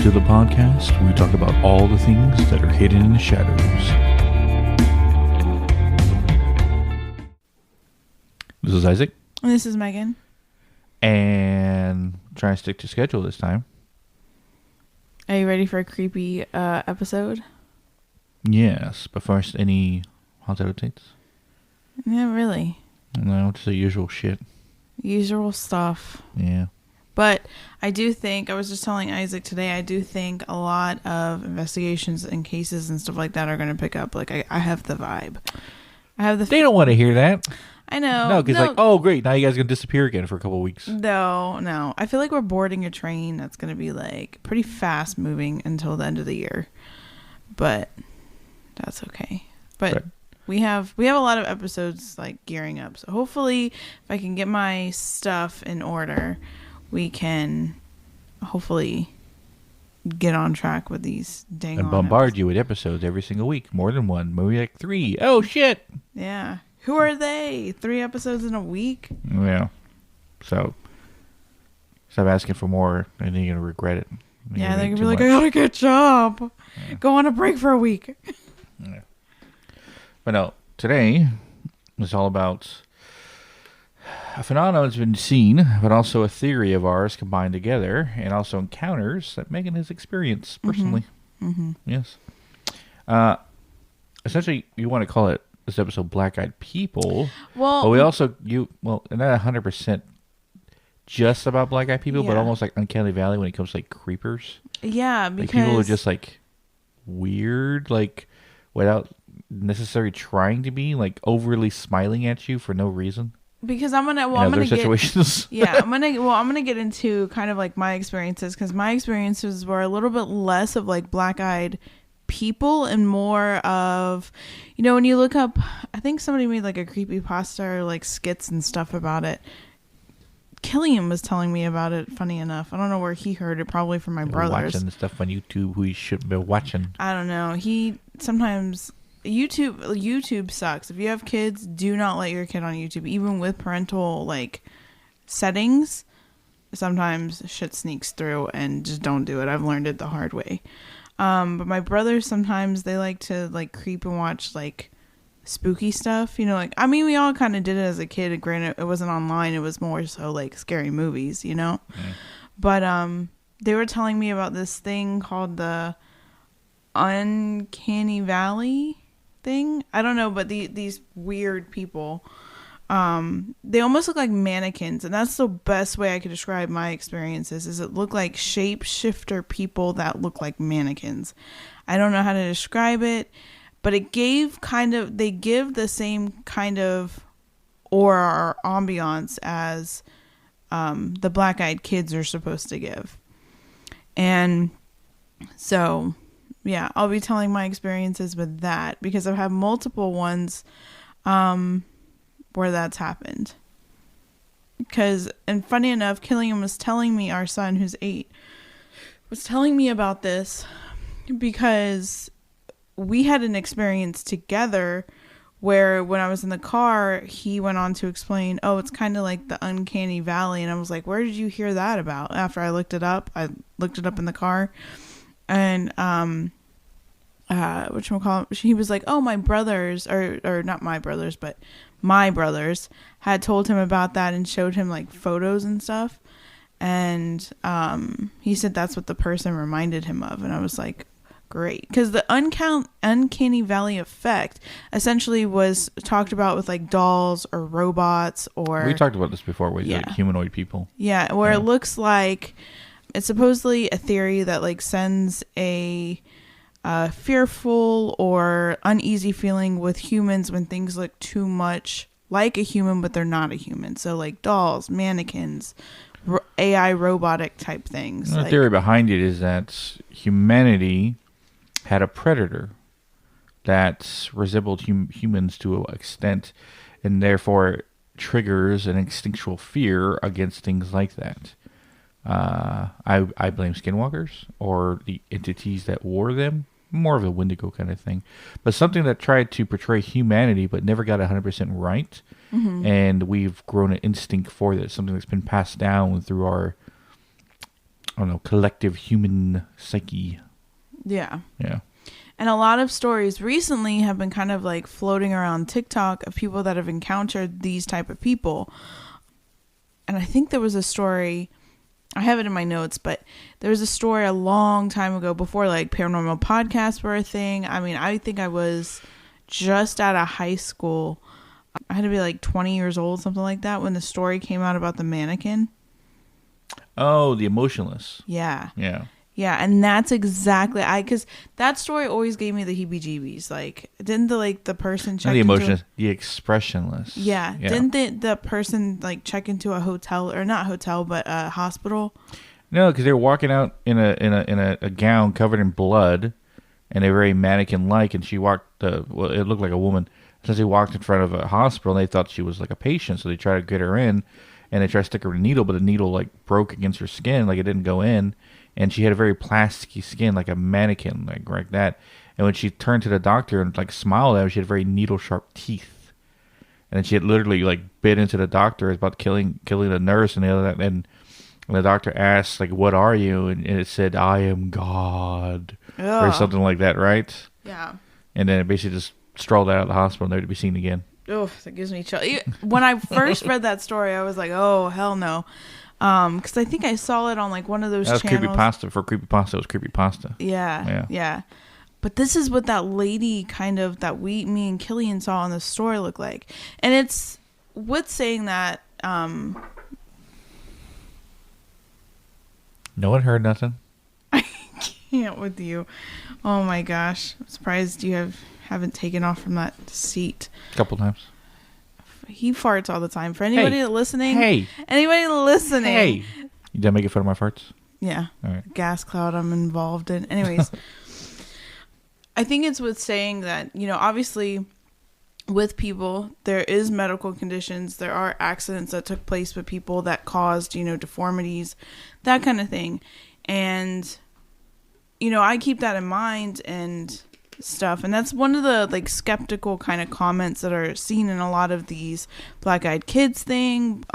to the podcast where we talk about all the things that are hidden in the shadows. This is Isaac. And this is Megan. And trying to stick to schedule this time. Are you ready for a creepy episode? Yes, but first, any haunted updates? Yeah, really. No, just the usual shit. Usual stuff. Yeah. But I do think, I was just telling Isaac today, I do think a lot of investigations and cases and stuff like that are going to pick up. Like, I have the vibe. They don't want to hear that. I know. No, because like, oh, great, now you guys are going to disappear again for a couple of weeks. No. I feel like we're boarding a train that's going to be, like, pretty fast moving until the end of the year. But that's okay. But right. we have a lot of episodes, like, gearing up. So hopefully, if I can get my stuff in order, we can hopefully get on track with these dang and bombard you with episodes every single week. More than one. Maybe like 3. Oh, shit. Yeah. Who are they? 3 episodes in a week? Yeah. So, stop asking for more, and then you're going to regret it. Yeah, they're going to be like, I got to get a job. Yeah. Go on a break for a week. Yeah. But no, today is all about a phenomenon that's been seen, but also a theory of ours combined together, and also encounters that Megan has experienced personally. Mm-hmm. Yes. Essentially, you want to call it this episode "Black-Eyed People." Well, but we also not 100% just about black-eyed people, but almost like Uncanny Valley when it comes to like creepers. Yeah, because like, people are just like weird, like without necessarily trying to be, like overly smiling at you for no reason. Because I'm gonna situations. I'm gonna get into kind of like my experiences, because my experiences were a little bit less of like black-eyed people and more of, when you look up, I think somebody made like a creepypasta or like skits and stuff about it. Killian was telling me about it, funny enough. I don't know where he heard it, probably from my brothers. Watching the stuff on YouTube who he shouldn't be watching. I don't know. Sometimes YouTube sucks. If you have kids, do not let your kid on YouTube, even with parental like settings. Sometimes shit sneaks through, and just don't do it. I've learned it the hard way. But my brothers, sometimes they like to like creep and watch like spooky stuff. We all kind of did it as a kid. Granted, it wasn't online. It was more so like scary movies, Yeah. But they were telling me about this thing called the Uncanny Valley thing. I don't know, but these weird people, they almost look like mannequins, and that's the best way I could describe my experiences. Is it look like shapeshifter people that look like mannequins. I don't know how to describe it, but they give the same kind of aura or ambiance as the black-eyed kids are supposed to give. And so yeah, I'll be telling my experiences with that, because I've had multiple ones where that's happened. And funny enough, Killian was telling me, our son who's 8, was telling me about this because we had an experience together where when I was in the car, he went on to explain, it's kind of like the Uncanny Valley. And I was like, where did you hear that about? After I looked it up in the car. And he was like, my brothers, or not my brothers, but my brothers had told him about that and showed him like photos and stuff. And he said that's what the person reminded him of. And I was like, great. Because the Uncanny Valley effect essentially was talked about with like dolls or robots, or we talked about this before with like humanoid people. Yeah, where it looks like it's supposedly a theory that like sends a fearful or uneasy feeling with humans when things look too much like a human, but they're not a human. So like dolls, mannequins, AI robotic type things. The theory behind it is that humanity had a predator that resembled humans to an extent, and therefore triggers an instinctual fear against things like that. I blame skinwalkers or the entities that wore them. More of a Wendigo kind of thing. But something that tried to portray humanity but never got 100% right. Mm-hmm. And we've grown an instinct for this. Something that's been passed down through our I don't know, collective human psyche. Yeah. Yeah. And a lot of stories recently have been kind of like floating around TikTok of people that have encountered these type of people. And I think there was a story, I have it in my notes, but there was a story a long time ago before like paranormal podcasts were a thing. I mean, I think I was just out of high school. I had to be like 20 years old, something like that, when the story came out about the mannequin. Oh, the emotionless. Yeah. Yeah. Yeah, and that's exactly because that story always gave me the heebie-jeebies. Like, didn't the person check Not the into emotionless, the expressionless. yeah, didn't the person like check into a hotel or not hotel but a hospital? No, because they were walking out in a gown covered in blood, and they were very mannequin-like, and she walked. Well, it looked like a woman. Since they walked in front of a hospital, and they thought she was like a patient, so they tried to get her in, and they tried to stick her with a needle, but the needle like broke against her skin, like it didn't go in. And she had a very plasticky skin, like a mannequin, like that. And when she turned to the doctor and like smiled at him, she had very needle sharp teeth. And then she had literally like bit into the doctor, about killing the nurse and the other. And the doctor asked like, "What are you?" And it said, "I am God," or something like that, right? Yeah. And then it basically just strolled out of the hospital, never to be seen again. Oh, that gives me chill. When I first read that story, I was like, "Oh hell no." Because I think I saw it on like one of those channels. Creepypasta. For creepypasta, it was creepypasta. Yeah. But this is what that lady me and Killian saw in the story looked like. And it's with saying that, no one heard nothing. I can't with you. Oh my gosh. I'm surprised you haven't taken off from that seat. A couple times. He farts all the time. For anybody listening. Hey. Anybody listening. Hey. You done making fun of my farts? Yeah. All right. Gas cloud I'm involved in. Anyways. I think it's with saying that, obviously with people, there is medical conditions. There are accidents that took place with people that caused, deformities, that kind of thing. And, I keep that in mind and stuff, and that's one of the like skeptical kind of comments that are seen in a lot of these black-eyed kids thing,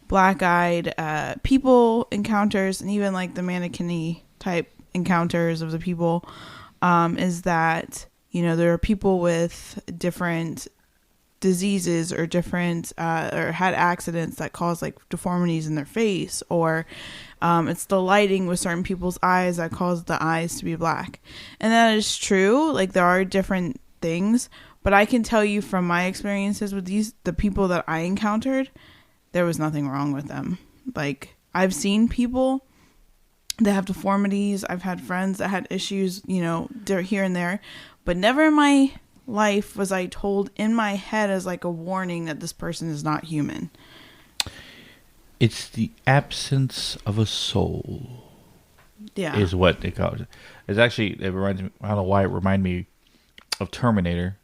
black-eyed people encounters, and even like the mannequin-y type encounters of the people, is that there are people with different diseases or different or had accidents that cause like deformities in their face, or it's the lighting with certain people's eyes that cause the eyes to be black. And that is true. Like, there are different things, but I can tell you from my experiences with the people that I encountered, there was nothing wrong with them. Like, I've seen people that have deformities. I've had friends that had issues, here and there, but never in my life was I told in my head as like a warning that this person is not human. It's the absence of a soul. Yeah. Is what they call it. It's actually, it reminds me, I don't know why it reminded me of Terminator.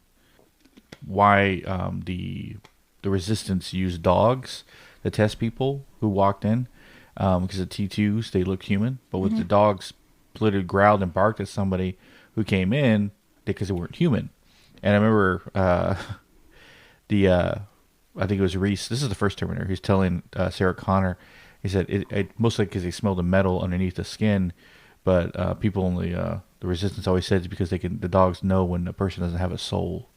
Why the Resistance used dogs to test people who walked in. Because the T2s, they look human. But with the dogs literally growled and barked at somebody who came in because they weren't human. And I remember I think it was Reese. This is the first Terminator. He's telling Sarah Connor, he said, it mostly because they smell the metal underneath the skin, but people in the Resistance always said it's because the dogs know when a person doesn't have a soul,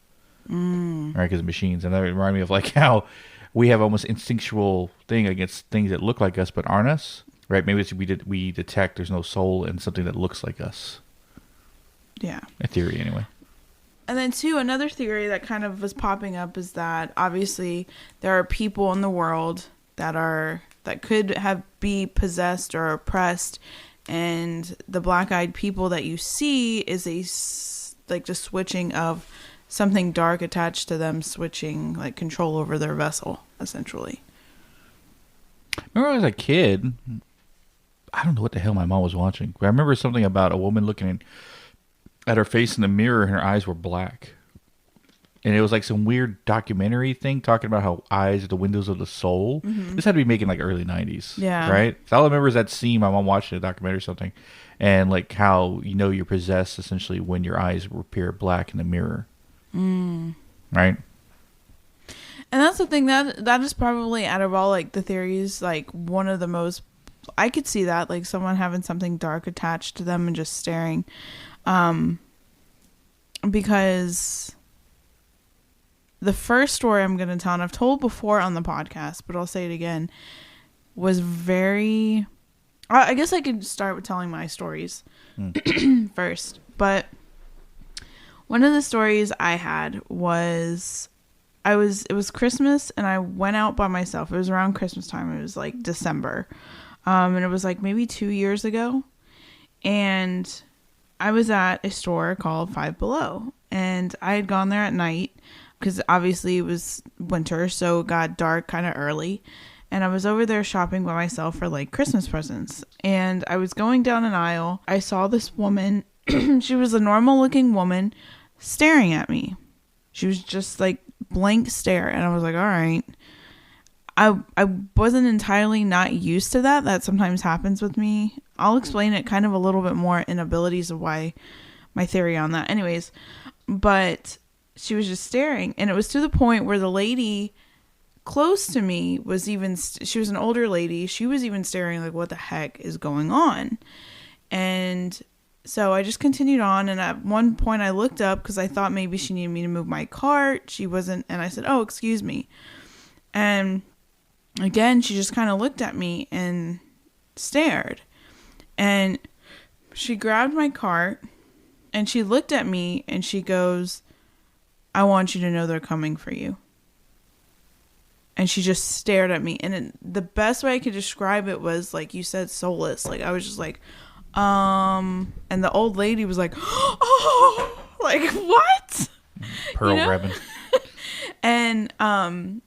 right? Because of machines. And that reminded me of like how we have almost instinctual thing against things that look like us but aren't us, right? Maybe it's we detect there's no soul in something that looks like us. Yeah. A theory, anyway. And then, too, another theory that kind of was popping up is that obviously there are people in the world that could be possessed or oppressed, and the black-eyed people that you see is the switching of something dark attached to them, switching like control over their vessel, essentially. Remember, when I was a kid, I don't know what the hell my mom was watching, but I remember something about a woman looking at her face in the mirror and her eyes were black. And it was like some weird documentary thing talking about how eyes are the windows of the soul. Mm-hmm. This had to be making like early 90s. Yeah. Right? So all I remember is that scene, my mom watching a documentary or something, and like how you're possessed essentially when your eyes appear black in the mirror. Right? And that's the thing, that is probably out of all like the theories, like one of the most I could see that, like someone having something dark attached to them and just staring. Because the first story I'm going to tell, and I've told before on the podcast, but I'll say it again, was very... I guess I could start with telling my stories first. But one of the stories I had was... it was Christmas, and I went out by myself. It was around Christmas time. It was like December. And it was like maybe 2 years ago. And I was at a store called Five Below. And I had gone there at night because obviously it was winter, so it got dark kind of early. And I was over there shopping by myself for like Christmas presents. And I was going down an aisle. I saw this woman. She was a normal looking woman staring at me. She was just like blank stare. And I was like, all right. I wasn't entirely not used to that. That sometimes happens with me. I'll explain it kind of a little bit more in abilities of why, my theory on that. Anyways, but she was just staring. And it was to the point where the lady close to me was even, she was an older lady. She was even staring like, what the heck is going on? And so I just continued on. And at one point I looked up because I thought maybe she needed me to move my cart. She wasn't. And I said, oh, excuse me. And again, she just kind of looked at me and stared. And she grabbed my cart and she looked at me and she goes, I want you to know they're coming for you. And she just stared at me. And the best way I could describe it was, like you said, soulless. Like, I was just like, and the old lady was like, oh, like, what? Pearl grabbing. And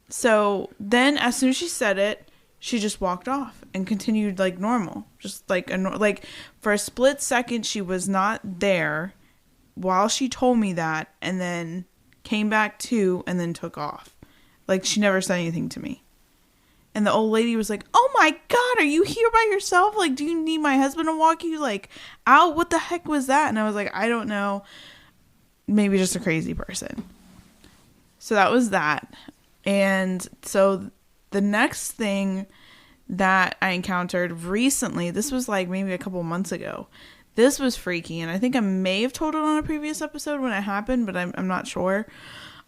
so then as soon as she said it, she just walked off and continued like normal. Just like, like for a split second, she was not there while she told me that, and then came back to, and then took off. Like, she never said anything to me. And the old lady was like, oh my God, are you here by yourself? Like, do you need my husband to walk you like out? What the heck was that? And I was like, I don't know. Maybe just a crazy person. So that was that. And so the next thing that I encountered recently, this was like maybe a couple months ago. This was freaky. And I think I may have told it on a previous episode when it happened, but I'm not sure.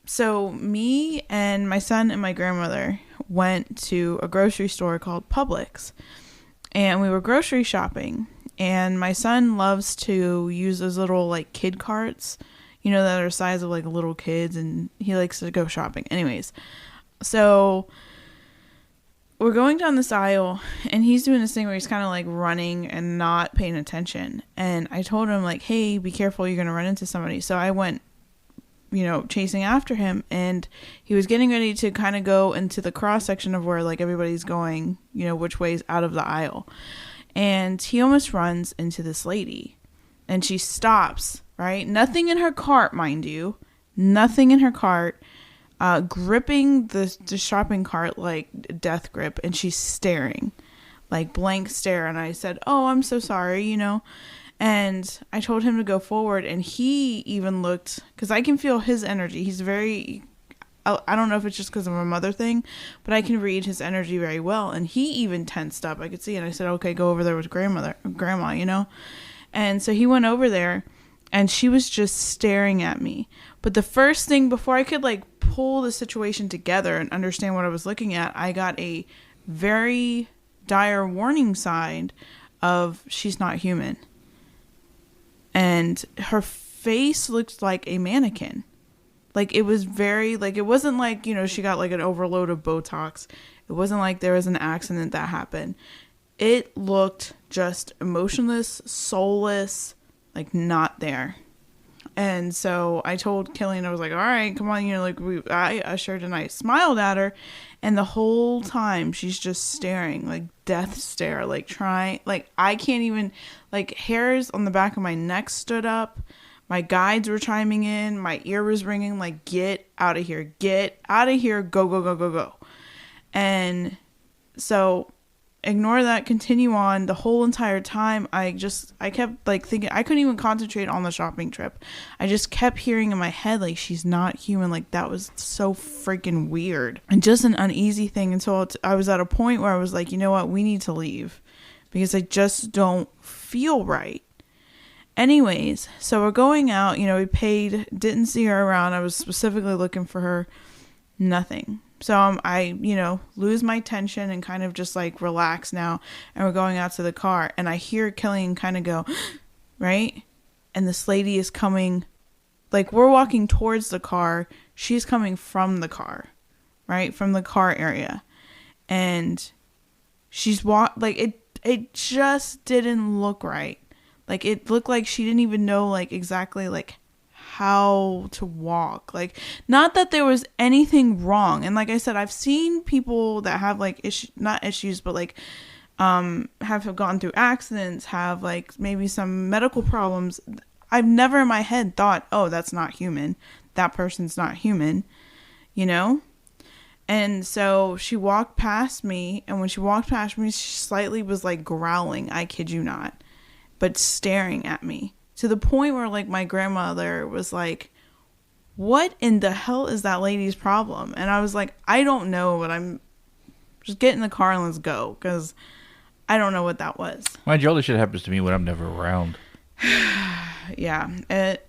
So me and my son and my grandmother went to a grocery store called Publix. And we were grocery shopping. And my son loves to use those little like kid carts, you know, that are the size of like little kids. And he likes to go shopping. Anyways, so we're going down this aisle and he's doing this thing where he's kind of like running and not paying attention. And I told him like, hey, be careful, you're going to run into somebody. So I went, you know, chasing after him, and he was getting ready to kind of go into the cross section of where like everybody's going, you know, which way's out of the aisle. And he almost runs into this lady, and she stops, right? Nothing in her cart, mind you, nothing in her cart, gripping the shopping cart like death grip, and she's staring, like blank stare. And I said, oh, I'm so sorry, you know. And I told him to go forward, and he even looked, because I can feel his energy. He's very, I don't know if it's just because of a mother thing, but I can read his energy very well. And he even tensed up. I could see it. And I said, okay, go over there with grandma, you know. And so he went over there, and she was just staring at me. But the first thing, before I could like pull the situation together and understand what I was looking at, I got a very dire warning sign of she's not human. And her face looked like a mannequin. Like, it was very, like, it wasn't like, you know, she got like an overload of Botox. It wasn't like there was an accident that happened. It looked just emotionless, soulless, like not there. And so I told Killian, I was like, all right, come on, you know, like I ushered and I smiled at her. And the whole time she's just staring, like death stare, like trying, like I can't even, like hairs on the back of my neck stood up. My guides were chiming in. My ear was ringing, like, get out of here, go, go, go, go, go. And so ignore that, continue on. The whole entire time, I kept like thinking, I couldn't even concentrate on the shopping trip. I just kept hearing in my head, like, she's not human. Like, that was so freaking weird and just an uneasy thing. And so I was at a point where I was like, you know what, we need to leave, because I just don't feel right. Anyways, so we're going out, we paid, didn't see her around. I was specifically looking for her. Nothing. So I lose my tension and kind of just like relax now. And we're going out to the car and I hear Killian kind of go, right? And this lady is coming, like we're walking towards the car. She's coming from the car, right? From the car area. And she's it just didn't look right. Like it looked like she didn't even know like exactly like how to walk. Like, not that there was anything wrong. And like I said, I've seen people that have like not issues, but like have gone through accidents, have like maybe some medical problems. I've never in my head thought, oh, that's not human. That person's not human, And so she walked past me, and when she walked past me, she slightly was like growling, I kid you not, but staring at me. To the point where like my grandmother was like, what in the hell is that lady's problem? And I was like, I don't know, but I'm just get in the car and let's go, because I don't know what that was. Mind you, all this shit happens to me when I'm never around. Yeah, it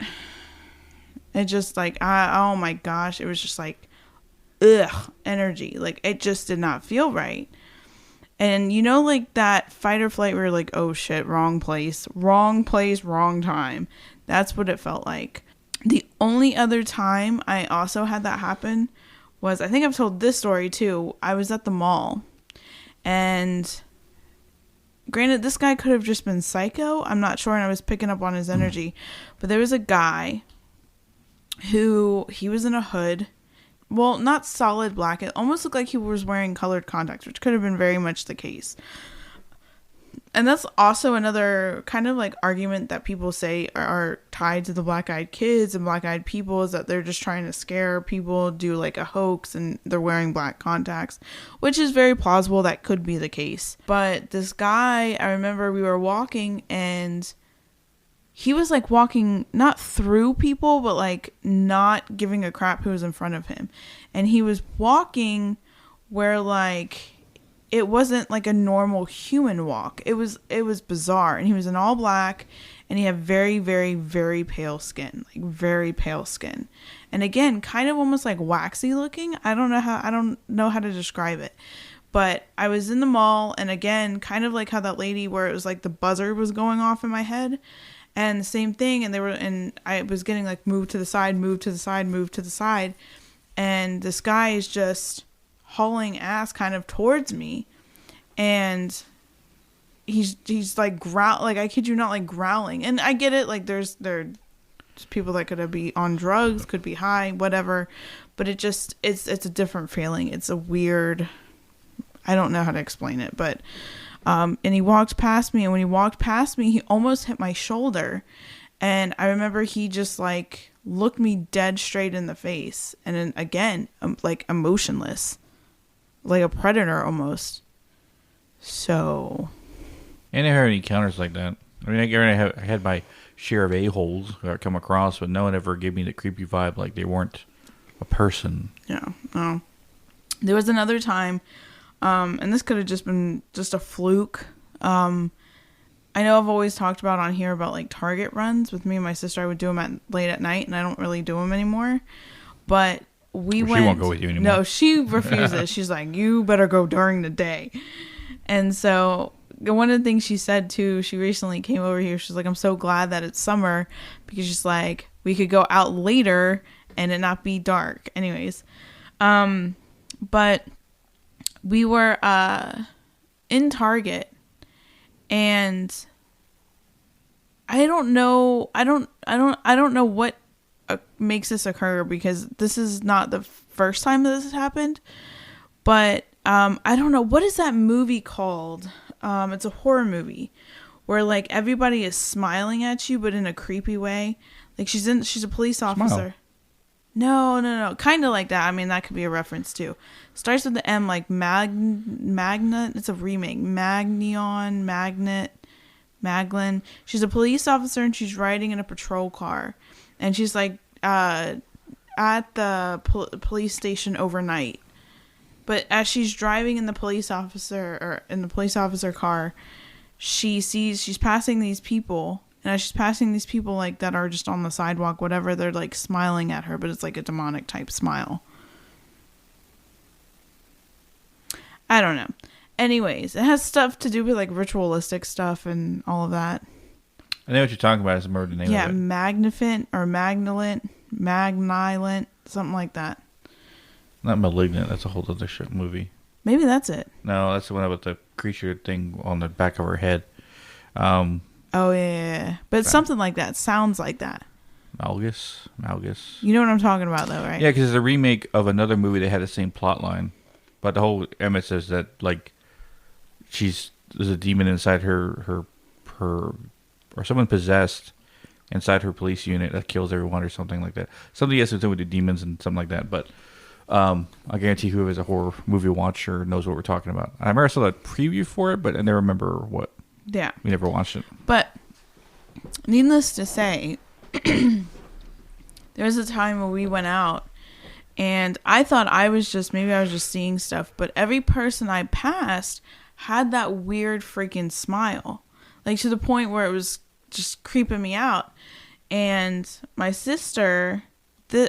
just like, oh my gosh, it was just like, ugh, energy. Like, it just did not feel right. And like that fight or flight where you're like, oh shit, wrong place, wrong time. That's what it felt like. The only other time I also had that happen was, I think I've told this story too. I was at the mall, and granted, this guy could have just been psycho. I'm not sure, and I was picking up on his energy. But there was a guy who, he was in a hood. Well, not solid black. It almost looked like he was wearing colored contacts, which could have been very much the case. And that's also another kind of like argument that people say are tied to the black-eyed kids and black-eyed people, is that they're just trying to scare people, do like a hoax, and they're wearing black contacts, which is very plausible. That could be the case. But this guy, I remember we were walking, and he was like walking not through people, but like not giving a crap who was in front of him. And he was walking where like it wasn't like a normal human walk. It was bizarre. And he was in all black, and he had very, very, very pale skin, like very pale skin. And again, kind of almost like waxy looking. I don't know how to describe it. But I was in the mall, and again, kind of like how that lady where it was like the buzzer was going off in my head. And the same thing, and I was getting like moved to the side. And this guy is just hauling ass kind of towards me, and he's like like, I kid you not, like growling. And I get it, like there's people that could be on drugs, could be high, whatever, but it's a different feeling. It's a weird, I don't know how to explain it, but and he walked past me, and when he walked past me, he almost hit my shoulder. And I remember he just like looked me dead straight in the face, and then again, like emotionless, like a predator almost. So, And I heard any encounters like that. I mean, I had my share of a-holes that I come across, but no one ever gave me the creepy vibe like they weren't a person. Yeah. Oh. There was another time, and this could have just been just a fluke. I know I've always talked about on here about like Target runs with me and my sister. I would do them late at night, and I don't really do them anymore. But we went. She won't go with you anymore. No, she refuses. She's like, you better go during the day. And so one of the things she said too, she recently came over here. She's like, I'm so glad that it's summer, because she's like, we could go out later and it not be dark. Anyways, but we were in Target, and I don't know what makes this occur, because this is not the first time this has happened. But I don't know, what is that movie called? It's a horror movie where like everybody is smiling at you, but in a creepy way. Like she's a police officer. Smile. No. Kind of like that. I mean, that could be a reference too. Starts with the M, like Magnet. It's a remake. Magnet. She's a police officer, and she's riding in a patrol car, and she's like at the police station overnight. But as she's driving in the police officer car, she's passing these people, and as she's passing these people like that are just on the sidewalk, whatever, they're like smiling at her, but it's like a demonic type smile. I don't know. Anyways, it has stuff to do with like ritualistic stuff and all of that. I know what you're talking about. Is the murder name? Yeah, of it. magnificent or magnilent, something like that. Not Malignant. That's a whole other shit movie. Maybe that's it. No, that's the one with the creature thing on the back of her head. Oh yeah. But it's something like that. Sounds like that. Malgus. You know what I'm talking about, though, right? Yeah, because it's a remake of another movie that had the same plot line, but the whole premise is that like there's a demon inside her or someone possessed inside her police unit that kills everyone or something like that. Something has to do with the demons and something like that. But I guarantee whoever's a horror movie watcher knows what we're talking about. I remember I saw that preview for it, but I never remember what. Yeah. We never watched it. But needless to say, there was a time when we went out and I thought I was just seeing stuff, but every person I passed had that weird freaking smile. Like to the point where it was just creeping me out. And my sister,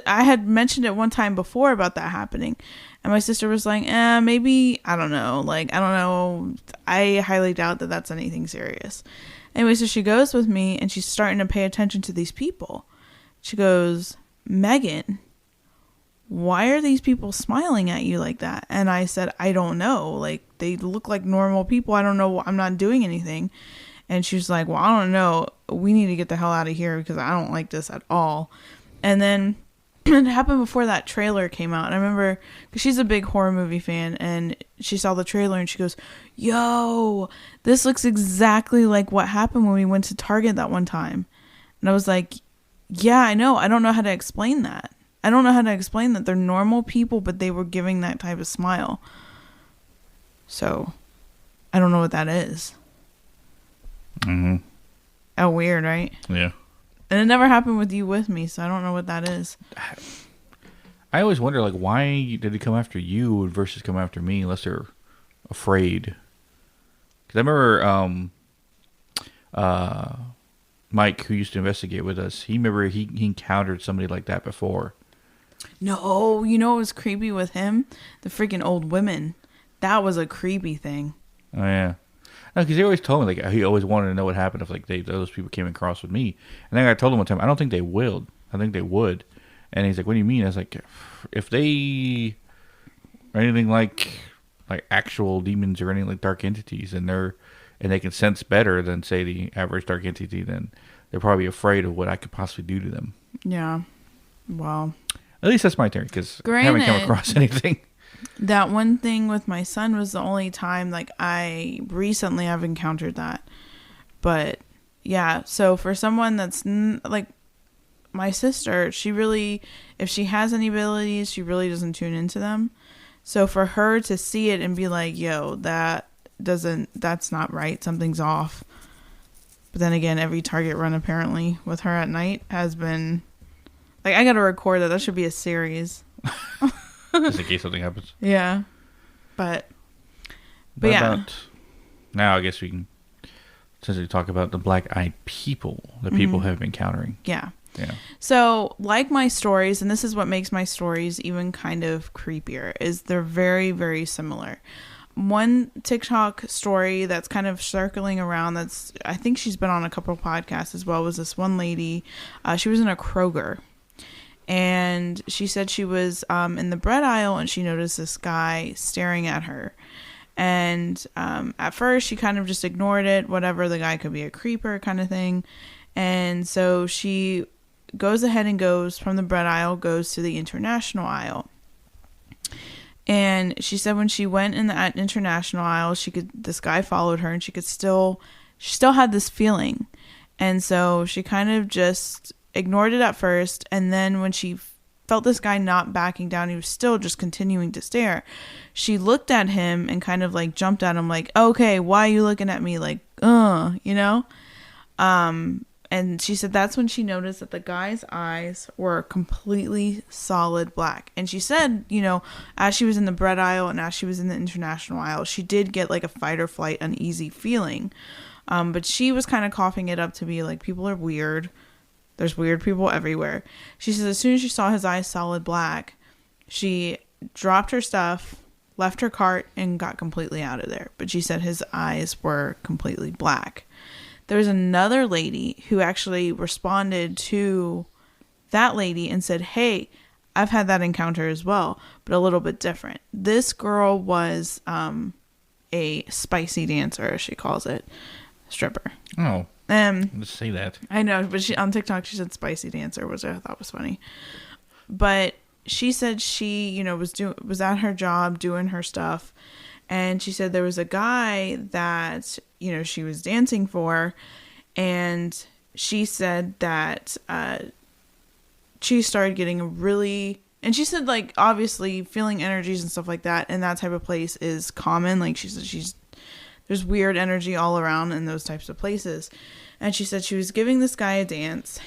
I had mentioned it one time before about that happening. And my sister was like, maybe, I don't know. Like, I don't know. I highly doubt that that's anything serious. Anyway, so she goes with me and she's starting to pay attention to these people. She goes, Megan, why are these people smiling at you like that? And I said, I don't know. Like, they look like normal people. I don't know. I'm not doing anything. And she was like, well, I don't know. We need to get the hell out of here because I don't like this at all. And then it happened before that trailer came out. And I remember, because she's a big horror movie fan, and she saw the trailer and she goes, yo, this looks exactly like what happened when we went to Target that one time. And I was like, yeah, I know. I don't know how to explain that. I don't know how to explain that they're normal people, but they were giving that type of smile. So, I don't know what that is. Mm-hmm. Oh, weird, right? Yeah. And it never happened with you with me, so I don't know what that is. I always wonder, like, why did they come after you versus come after me unless they're afraid? Because I remember Mike, who used to investigate with us, he encountered somebody like that before. No, you know what was creepy with him? The freaking old women. That was a creepy thing. Oh, yeah. No, because he always told me, like, he always wanted to know what happened if, like, those people came across with me. And then I told him one time, I don't think they will. I think they would. And he's like, what do you mean? I was like, if they are anything like actual demons or anything like dark entities, and they can sense better than, say, the average dark entity, then they're probably afraid of what I could possibly do to them. Yeah. Well. At least that's my theory, because I haven't come across anything. That one thing with my son was the only time, like, I recently have encountered that. But, yeah, so for someone that's, like, my sister, she really, if she has any abilities, she really doesn't tune into them. So for her to see it and be like, yo, that's not right, something's off. But then again, every Target run, apparently, with her at night has been, like, I gotta record that. That should be a series. Just in case something happens. Yeah. But yeah. Now I guess we can essentially talk about the black-eyed people that people have been encountering. Yeah. Yeah. So, like my stories, and this is what makes my stories even kind of creepier, is they're very, very similar. One TikTok story that's kind of circling around, I think she's been on a couple of podcasts as well, was this one lady. She was in a Kroger. And she said she was in the bread aisle and she noticed this guy staring at her. And at first she kind of just ignored it, whatever, the guy could be a creeper kind of thing. And so she goes ahead and goes from the bread aisle, goes to the international aisle. And she said when she went in the international aisle, this guy followed her and she still had this feeling. And so she kind of just ignored it at first, and then when she felt this guy not backing down, he was still just continuing to stare. She looked at him and kind of like jumped at him like, okay, why are you looking at me? Like, you know? And she said that's when she noticed that the guy's eyes were completely solid black. And she said, you know, as she was in the bread aisle and as she was in the international aisle, she did get like a fight or flight uneasy feeling. But she was kind of coughing it up to be like, people are weird. There's weird people everywhere. She says as soon as she saw his eyes solid black, she dropped her stuff, left her cart, and got completely out of there. But she said his eyes were completely black. There was another lady who actually responded to that lady and said, hey, I've had that encounter as well, but a little bit different. This girl was a spicy dancer, as she calls it, stripper. Oh, let's say that. I know, but she on TikTok she said spicy dancer, which I thought was funny. But she said she, you know, was at her job doing her stuff, and she said there was a guy that, you know, she was dancing for, and she said that she started getting really, and she said like obviously feeling energies and stuff like that in that type of place is common. Like she said there's weird energy all around in those types of places. And she said she was giving this guy a dance,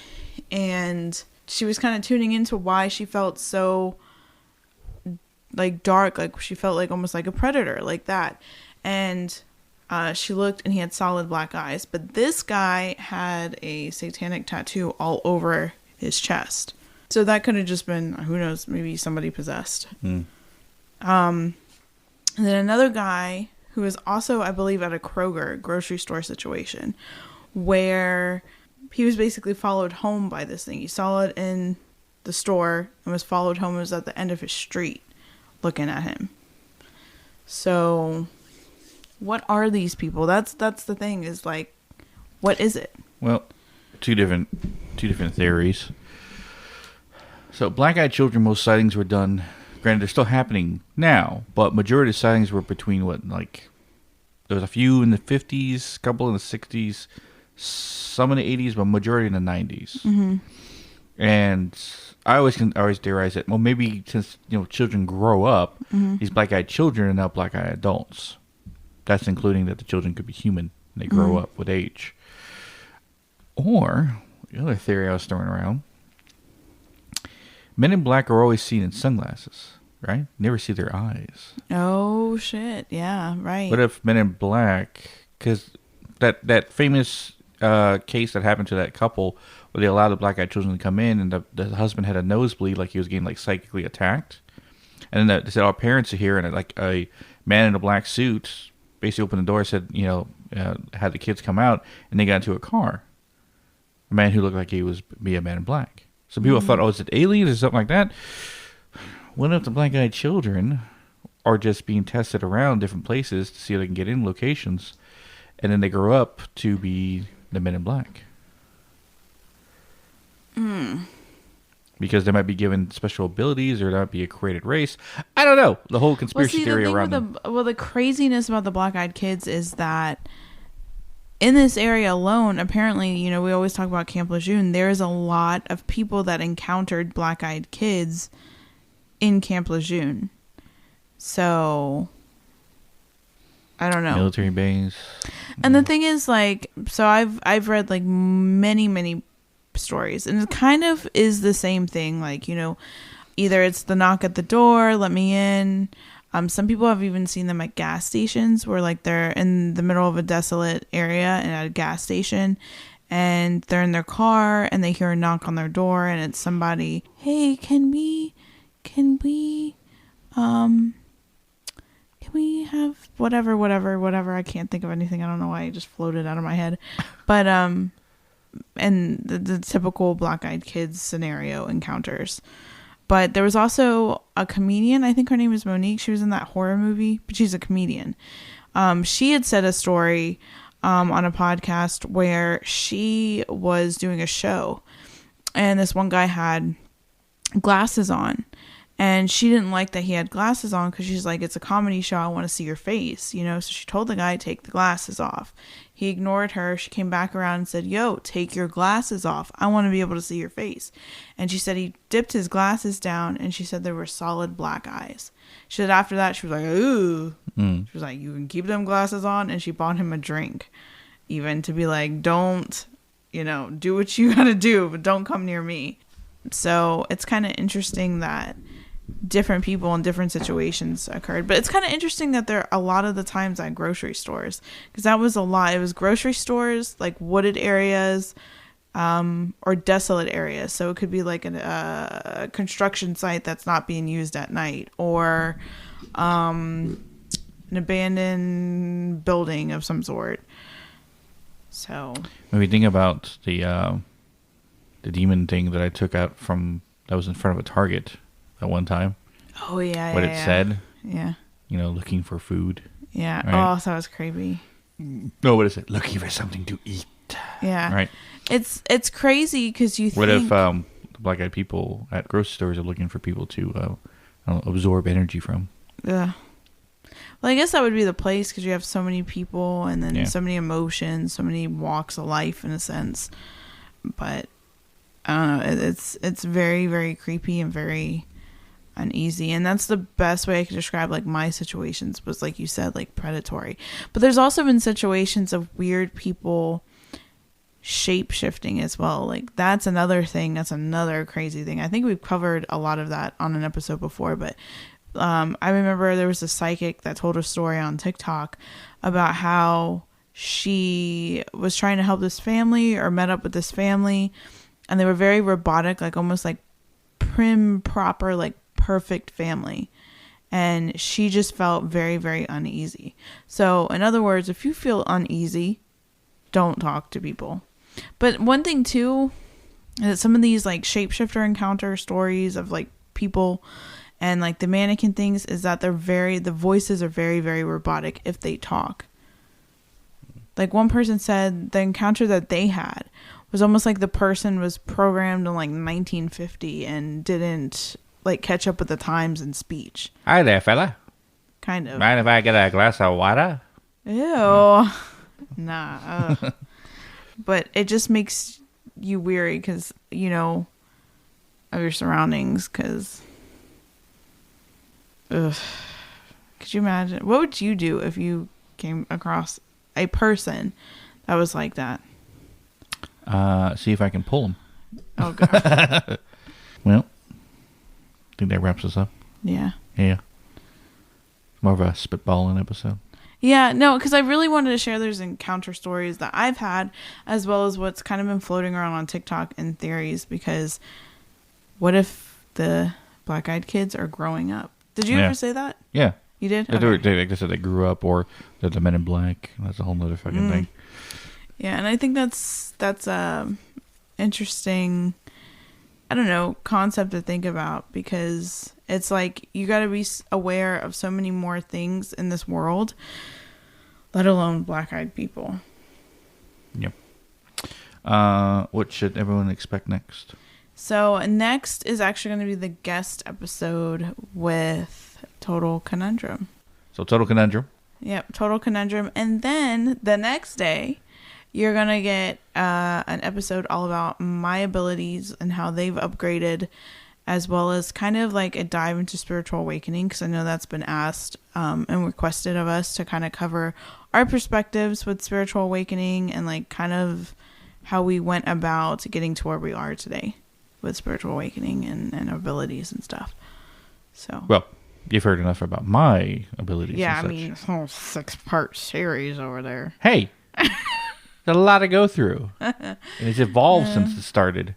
and she was kind of tuning into why she felt so like dark, like she felt like almost like a predator, like that. And she looked, and he had solid black eyes, but this guy had a satanic tattoo all over his chest. So that could have just been, who knows, maybe somebody possessed. And then another guy who was also, I believe, at a Kroger grocery store situation, where he was basically followed home by this thing. He saw it in the store and was followed home. It was at the end of his street looking at him. So what are these people? That's the thing, is like, what is it? Well, two different theories. So black-eyed children, most sightings were done, granted they're still happening now, but majority of sightings were between there was a few in the 50s, couple in the 60s, some in the 80s, but majority in the 90s. Mm-hmm. And I always theorize that, well, maybe since, you know, children grow up, these black-eyed children are now black-eyed adults. That's including that the children could be human and they grow up with age. Or the other theory I was throwing around, men in black are always seen in sunglasses, right? Never see their eyes. Oh, shit. Yeah, right. What if men in black, because that famous case that happened to that couple where they allowed the black-eyed children to come in, and the husband had a nosebleed, like he was getting like psychically attacked. And then they said, our parents are here, and like a man in a black suit basically opened the door, said, you know, had the kids come out, and they got into a car. A man who looked like he was a man in black. So people thought, oh, is it aliens or something like that? What if the black-eyed children are just being tested around different places to see if they can get in locations, and then they grow up to be the men in black? Because they might be given special abilities, or that be a created race. I don't know. The whole conspiracy theory around them. The craziness about the black-eyed kids is that in this area alone, apparently, you know, we always talk about Camp Lejeune. There's a lot of people that encountered black-eyed kids in Camp Lejeune. So, I don't know. Military base. And the thing is, like, so I've read like many stories, and it kind of is the same thing. Like, you know, either it's the knock at the door, let me in. Some people have even seen them at gas stations, where like they're in the middle of a desolate area and at a gas station, and they're in their car and they hear a knock on their door, and it's somebody, hey, can we have whatever. I can't think of anything. I don't know why it just floated out of my head. But and the typical black-eyed kids scenario encounters. But there was also a comedian, I think her name is Monique. She was in that horror movie, but she's a comedian. She had said a story on a podcast where she was doing a show, and this one guy had glasses on, and she didn't like that he had glasses on, because she's like, it's a comedy show, I want to see your face, you know. So she told the guy, take the glasses off. He ignored her. She came back around and said, yo, take your glasses off, I want to be able to see your face. And she said he dipped his glasses down, and she said there were solid black eyes. She said after that, she was like, ooh. She was like, you can keep them glasses on. And she bought him a drink, even to be like, don't, you know, do what you gotta do, but don't come near me. So it's kind of interesting that different people in different situations occurred. But it's kind of interesting that there are a lot of the times at grocery stores, because that was a lot. It was grocery stores, like wooded areas, or desolate areas. So it could be like a construction site that's not being used at night, or an abandoned building of some sort. So when we think about the demon thing that I took out from that was in front of a Target at one time. Oh yeah, what it said. Yeah. You know, looking for food. Yeah. Right? Oh, that was creepy. No, what is it? Looking for something to eat. Yeah. Right. It's crazy because you what think... if black-eyed people at grocery stores are looking for people to absorb energy from? Yeah. Well, I guess that would be the place because you have so many people and then so many emotions, so many walks of life in a sense. But I don't know. It's very, very creepy and very uneasy. And that's the best way I could describe like my situations was, like you said, like predatory. But there's also been situations of weird people shape shifting as well. Like that's another thing. That's another crazy thing. I think we've covered a lot of that on an episode before, but I remember there was a psychic that told a story on TikTok about how she was trying to help this family or met up with this family, and they were very robotic, like almost like prim, proper, like perfect family. And she just felt very, very uneasy. So in other words, if you feel uneasy, don't talk to people. But one thing too, is some of these like shapeshifter encounter stories of like people and like the mannequin things is that the voices are very, very robotic if they talk. Like one person said the encounter that they had was almost like the person was programmed in like 1950 and didn't like catch up with the times in speech. Hi there, fella. Kind of. Mind if I get a glass of water? Ew. Nah. But it just makes you weary because, you know, of your surroundings. Because, could you imagine? What would you do if you came across a person that was like that? See if I can pull them. Oh, God. Well, I think that wraps us up. Yeah. Yeah. More of a spitballing episode. Yeah, no, because I really wanted to share those encounter stories that I've had, as well as what's kind of been floating around on TikTok and theories, because what if the black-eyed kids are growing up? Did you ever say that? Yeah. You did? They said they grew up, or they're the Men in Black. That's a whole other fucking thing. Yeah, and I think that's interesting, I don't know, concept to think about, because it's like you got to be aware of so many more things in this world, let alone black-eyed people. Yep. What should everyone expect next? So next is actually going to be the guest episode with Total Conundrum. So Total Conundrum. Yep, Total Conundrum. And then the next day, you're going to get an episode all about my abilities and how they've upgraded, as well as kind of like a dive into spiritual awakening, because I know that's been asked and requested of us to kind of cover our perspectives with spiritual awakening and like kind of how we went about getting to where we are today with spiritual awakening and abilities and stuff. So, well, you've heard enough about my abilities. Yeah, and I mean, whole 6-part series over there. Hey, there's a lot to go through, and it's evolved since it started.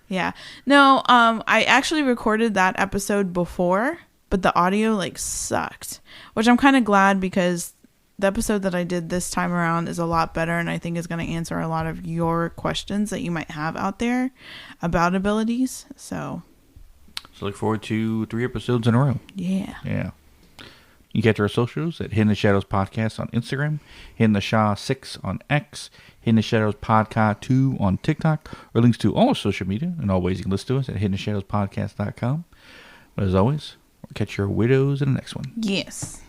Yeah, no, I actually recorded that episode before, but the audio like sucked, which I'm kind of glad, because the episode that I did this time around is a lot better, and I think is going to answer a lot of your questions that you might have out there about abilities. So look forward to 3 episodes in a row. Yeah. Yeah. You can catch our socials at Hidden the Shadows Podcast on Instagram, Hidden the Shaw 6 on X, Hidden the Shadows Podcast 2 on TikTok, or links to all our social media and all ways you can listen to us at hiddenshadowspodcast.com. But as always, we'll catch your widows in the next one. Yes.